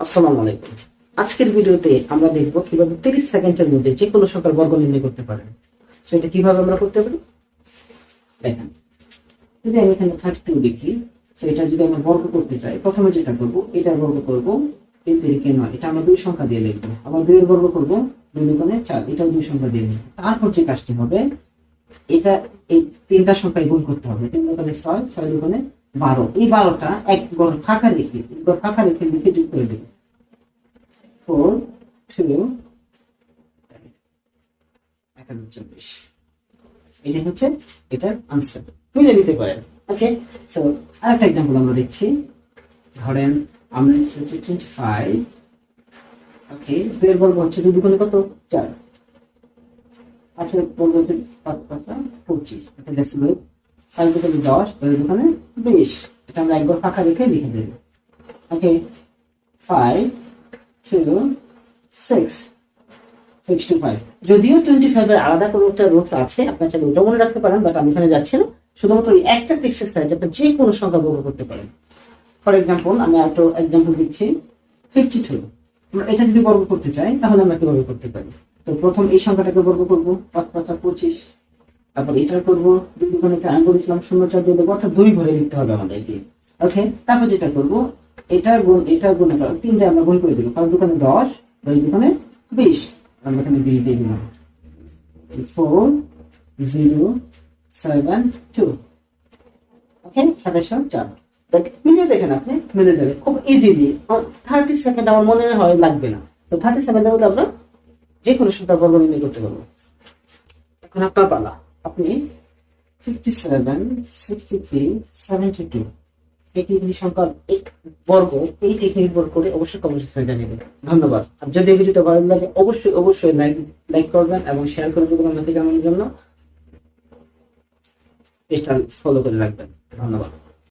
আসসালামু আলাইকুম। আজকের ভিডিওতে আমরা দেখব কিভাবে 30 সেকেন্ডের মধ্যে যে কোনো সংখ্যার বর্গ নির্ণয় করতে পারেন। সো এটা কিভাবে আমরা করতে পারি দেখেন। যদি আমি এখানে 32 লিখি, সো এটা যদি আমরা বর্গ করতে চাই, প্রথমে যেটা করব এটা বর্গ করব 3 তিরিকে 9, এটা আমরা দুই সংখ্যা দিয়ে লিখব। আবার 2 এর বর্গ করব 2 দুগুণে 4, এটাও দুই সংখ্যা দিয়ে লিখব। তারপর যে কাজটি হবে, এটা এই তিনটা সংখ্যায় গুণ করতে হবে। 3 দুগুণে 6, 6 দুগুণে 12, এই 12টা এক ঘর ফাঁকা রেখে লিখে যোগ করে দেব। 4 2 41। এটা হচ্ছে এটার আনসার, মিলে নিতে পারেন। ওকে, সো আরেকটা এক্সাম্পল আমরা দেখছি। ধরেন আমরা হচ্ছে 25। ওকে, 2 এর বর্গ হচ্ছে 2 দুগুণে কত 4, আচ্ছা বর্গ 5 5 25, এটা ডেসিমাল। 5 দুগুণে 10, 2 দুগুণে 20, এটা আমরা একবার ফাঁকা রেখে লিখে দেব। ওকে, 5 2 6 65। যদিও 25 এর আলাদা কোনো একটা রুলস আছে, আপনার চাইলে ওটা মনে রাখতে পারেন, বাট আমি এখানে যাচ্ছি না। শুধুমাত্র এই একটা এক্সারসাইজ আপনি যে কোনো সংখ্যা বর্গ করতে পারেন। ফর এক্সাম্পল আমি একটা এক্সাম্পল দিচ্ছি, 52। আমরা এটা যদি বর্গ করতে চাই তাহলে আমরা কিভাবে করতে পারি? তো প্রথম এই সংখ্যাটাকে বর্গ করব, 5 5 25। তারপর এটা করব 2 দুগুণে 4, আমি বলেছিলাম 0 4 দিয়ে দেবো, অর্থাৎ 2 ঘরে লিখতে হবে আমাদেরকে। ওকে, তারপর যেটা করব, এটা গুণ তিনটা আমরা গুণ করে দেব। 5 দুগুণে 10, 2 দুগুণে 20, আমরা এখানে 20 দিয়ে দিলাম। 4 0 7 2। ওকে, 2704। মিলিয়ে দেখেন, আপনি মিলে যাবে খুব ইজিলি। 30 সেকেন্ড আমার মনে হয় লাগবে না। তো 30 সেকেন্ডের মধ্যে আমরা যে কোনো সংখ্যার বর্গ নির্ণয় করতে পারবো। এখন আপনার পালা, আপনি 57 63 72 এই সংখ্যার বর্গ এই টেকনিক বর্গ করে অবশ্যই কমেন্ট সেকশনে জানিয়ে দেবেন। ধন্যবাদ। আর যদি এই ভিডিওটা ভালো লাগে অবশ্যই লাইক করবেন এবং শেয়ার করে দেবেন আমাকে জানানোর জন্য। পেজটা ফলো করে রাখবেন। ধন্যবাদ।